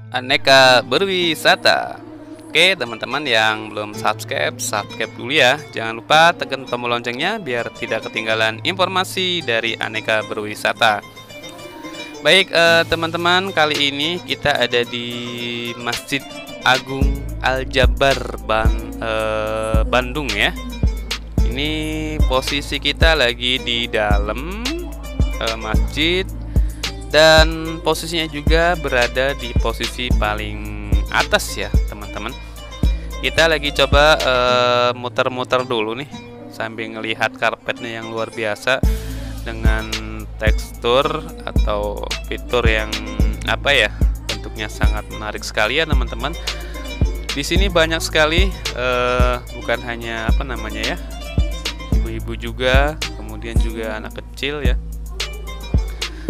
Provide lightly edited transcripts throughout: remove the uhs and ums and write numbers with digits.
Aneka Berwisata. Oke, teman-teman yang belum subscribe dulu ya. Jangan lupa tekan tombol loncengnya biar tidak ketinggalan informasi dari Aneka Berwisata. Baik, teman-teman, kali ini kita ada di Masjid Agung Al-Jabar Bandung ya. Ini posisi kita lagi di dalam masjid, dan posisinya juga berada di posisi paling atas ya teman-teman. Kita lagi coba muter-muter dulu nih sambil ngelihat karpetnya yang luar biasa dengan tekstur atau fitur yang bentuknya sangat menarik sekali ya teman-teman. Di sini banyak sekali bukan hanya ibu-ibu juga, kemudian juga anak kecil ya,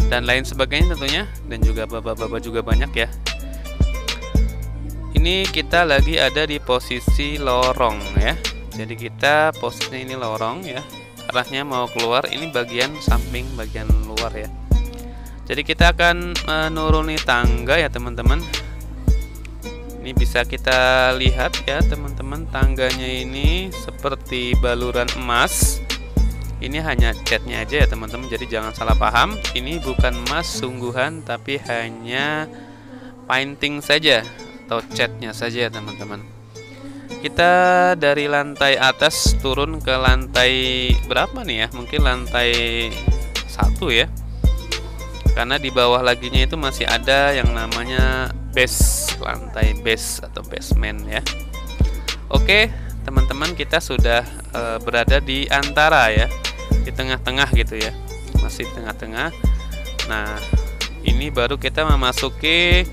dan lain sebagainya tentunya, dan juga bapak-bapak juga banyak ya. Ini kita lagi ada di posisi lorong ya. Jadi kita posisinya ini lorong ya. Arahnya mau keluar, ini bagian samping, bagian luar ya. Jadi kita akan menuruni tangga ya teman-teman. Ini bisa kita lihat ya teman-teman, tangganya ini seperti baluran emas. Ini hanya catnya aja ya teman-teman, jadi jangan salah paham. Ini bukan emas sungguhan, tapi hanya painting saja atau catnya saja ya teman-teman. Kita dari lantai atas turun ke lantai berapa nih ya? Mungkin lantai 1 ya. Karena di bawah laginya itu masih ada yang namanya base, lantai base atau basement ya. Oke, teman-teman, kita sudah berada di antara ya, di tengah-tengah gitu ya, masih tengah-tengah. Nah, ini baru kita memasuki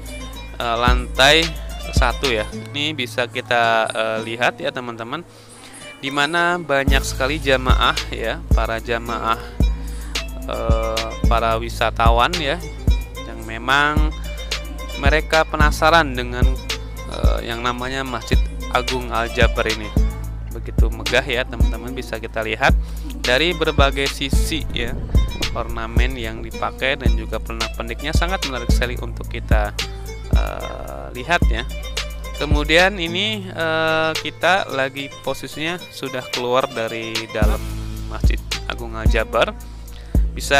lantai 1 ya. Ini bisa kita lihat ya teman-teman, dimana banyak sekali jamaah ya, para jamaah para wisatawan ya, yang memang mereka penasaran dengan yang namanya Masjid Agung Al-Jabar ini. Begitu megah ya teman-teman, bisa kita lihat dari berbagai sisi ya, ornamen yang dipakai dan juga pernak-perniknya sangat menarik sekali untuk kita lihat ya. Kemudian ini kita lagi posisinya sudah keluar dari dalam Masjid Agung Al-Jabar. Bisa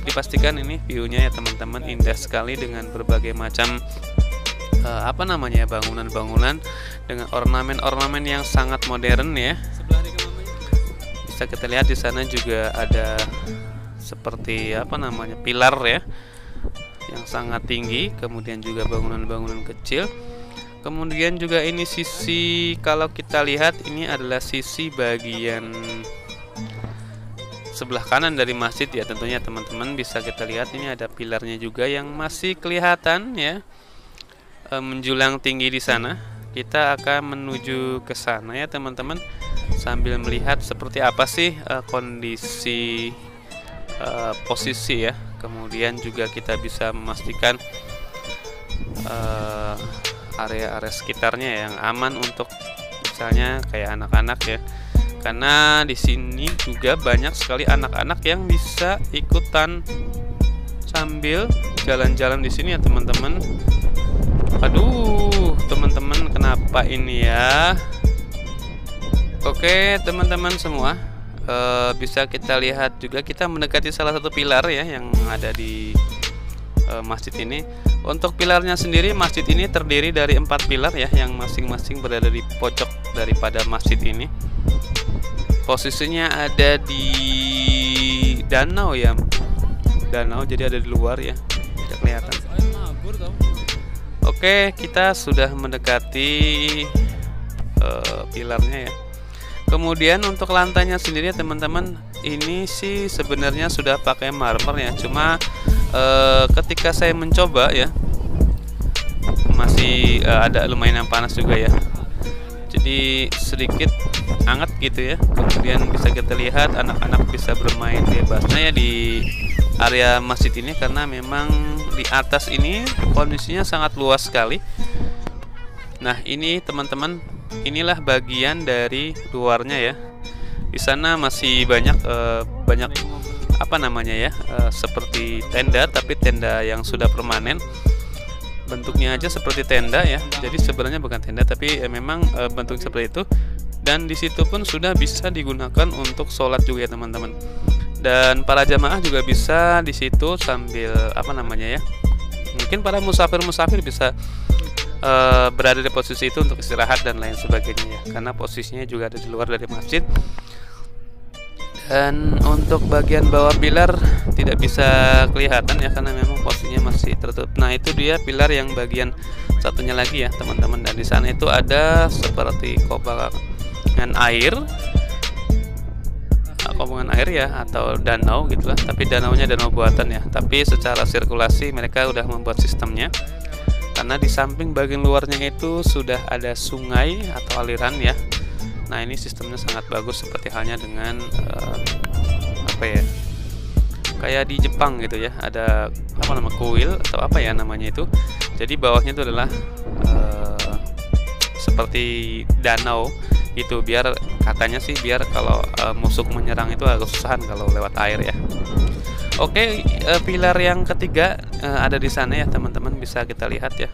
dipastikan ini view-nya ya teman-teman, indah sekali dengan berbagai macam bangunan-bangunan dengan ornamen-ornamen yang sangat modern ya. Bisa kita lihat di sana juga ada seperti pilar ya, yang sangat tinggi, kemudian juga bangunan-bangunan kecil. Kemudian juga ini sisi, kalau kita lihat ini adalah sisi bagian sebelah kanan dari masjid ya tentunya teman-teman. Bisa kita lihat ini ada pilarnya juga yang masih kelihatan ya, menjulang tinggi di sana. Kita akan menuju ke sana ya teman-teman, sambil melihat seperti apa sih kondisi posisi ya. Kemudian juga kita bisa memastikan area-area sekitarnya yang aman untuk misalnya kayak anak-anak ya. Karena di sini juga banyak sekali anak-anak yang bisa ikutan sambil jalan-jalan di sini ya teman-teman. Aduh, teman-teman, kenapa ini ya? Oke, teman-teman semua, bisa kita lihat juga kita mendekati salah satu pilar ya yang ada di masjid ini. Untuk pilarnya sendiri, masjid ini terdiri dari 4 pilar ya, yang masing-masing berada di pojok daripada masjid ini. Posisinya ada di danau ya, danau, jadi ada di luar ya, tidak kelihatan. Oke, kita sudah mendekati pilarnya ya. Kemudian untuk lantainya sendiri teman-teman, ini sih sebenarnya sudah pakai marmer ya, cuma ketika saya mencoba ya, masih ada lumayan yang panas juga ya, jadi sedikit hangat gitu ya. Kemudian bisa kita lihat anak-anak bisa bermain bebasnya ya di area masjid ini, karena memang di atas ini kondisinya sangat luas sekali. Nah, ini teman-teman, inilah bagian dari luarnya ya. Di sana masih banyak seperti tenda, tapi tenda yang sudah permanen. bentuknya aja seperti tenda ya. Jadi sebenarnya bukan tenda, tapi memang bentuk seperti itu. Dan di situ pun sudah bisa digunakan untuk sholat juga ya teman-teman. Dan para jamaah juga bisa di situ sambil apa namanya ya, mungkin para musafir bisa berada di posisi itu untuk istirahat dan lain sebagainya ya, karena posisinya juga ada di luar dari masjid. Dan untuk bagian bawah pilar tidak bisa kelihatan ya, karena memang posisinya masih tertutup. Nah itu dia pilar yang bagian satunya lagi ya teman-teman. Dan di sana itu ada seperti kobakan air, kobakan air ya, atau danau gitulah. Tapi danaunya danau buatan ya. Tapi secara sirkulasi mereka udah membuat sistemnya, karena di samping bagian luarnya itu sudah ada sungai atau aliran ya. Nah ini sistemnya sangat bagus, seperti halnya dengan apa ya, kayak di Jepang gitu ya, ada apa nama kuil atau apa ya namanya itu. Jadi bawahnya itu adalah seperti danau itu, biar katanya sih biar kalau musuh menyerang itu agak kesusahan kalau lewat air ya. Oke, pilar yang ketiga ada di sana ya teman-teman, bisa kita lihat ya.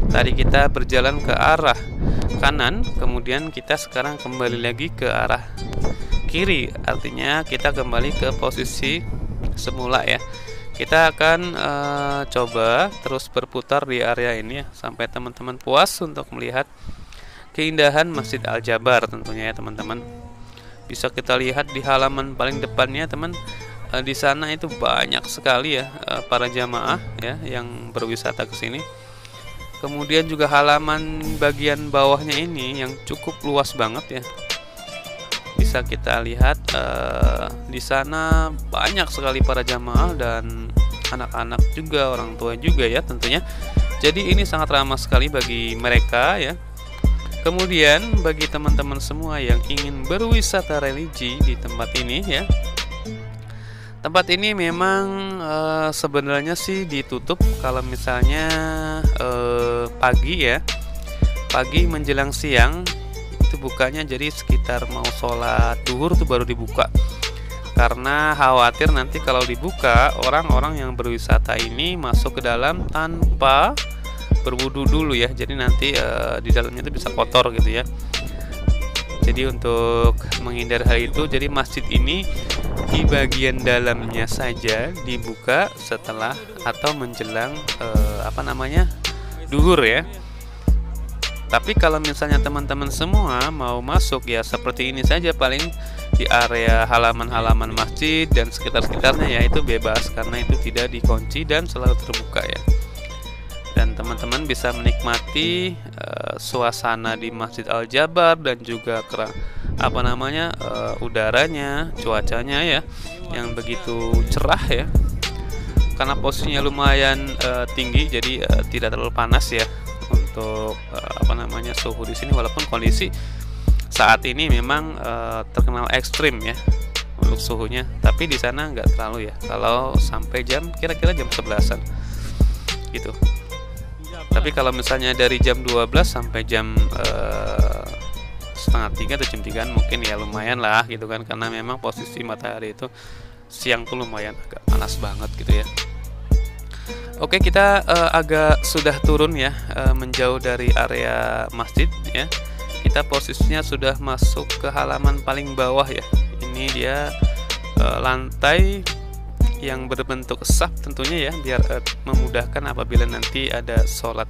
Tadi kita berjalan ke arah kanan, kemudian kita sekarang kembali lagi ke arah kiri, artinya kita kembali ke posisi semula ya. Kita akan coba terus berputar di area ini ya, sampai teman-teman puas untuk melihat keindahan Masjid Al-Jabar tentunya ya teman-teman. Bisa kita lihat di halaman paling depannya teman, di sana itu banyak sekali ya para jamaah ya yang berwisata ke sini. Kemudian juga halaman bagian bawahnya ini yang cukup luas banget ya. Bisa kita lihat di sana banyak sekali para jamaah dan anak-anak juga, orang tua juga ya tentunya. Jadi ini sangat ramah sekali bagi mereka ya. Kemudian bagi teman-teman semua yang ingin berwisata religi di tempat ini ya. Tempat ini memang sebenarnya sih ditutup kalau misalnya pagi ya, pagi menjelang siang itu bukanya, jadi sekitar mau sholat duhur tuh baru dibuka, karena khawatir nanti kalau dibuka orang-orang yang berwisata ini masuk ke dalam tanpa berwudu dulu ya, jadi nanti di dalamnya itu bisa kotor gitu ya. Jadi untuk menghindar hal itu, jadi masjid ini di bagian dalamnya saja dibuka setelah atau menjelang apa namanya duhur ya. Tapi kalau misalnya teman-teman semua mau masuk ya seperti ini saja, paling di area halaman-halaman masjid dan sekitar-sekitarnya ya itu bebas, karena itu tidak dikunci dan selalu terbuka ya. Dan teman-teman bisa menikmati suasana di Masjid Al-Jabar dan juga apa namanya udaranya, cuacanya ya yang begitu cerah ya, karena posisinya lumayan tinggi, jadi tidak terlalu panas ya untuk apa namanya suhu di sini, walaupun kondisi saat ini memang terkenal ekstrim ya untuk suhunya, tapi di sana nggak terlalu ya, kalau sampai jam kira-kira jam 11-an gitu. Tapi kalau misalnya dari jam 12 sampai jam setengah 3 atau jam 3 mungkin ya lumayan lah gitu kan, karena memang posisi matahari itu siang tuh lumayan agak panas banget gitu ya. Oke, kita agak sudah turun ya, menjauh dari area masjid ya. Kita posisinya sudah masuk ke halaman paling bawah ya. Ini dia lantai yang berbentuk saf tentunya ya, biar memudahkan apabila nanti ada sholat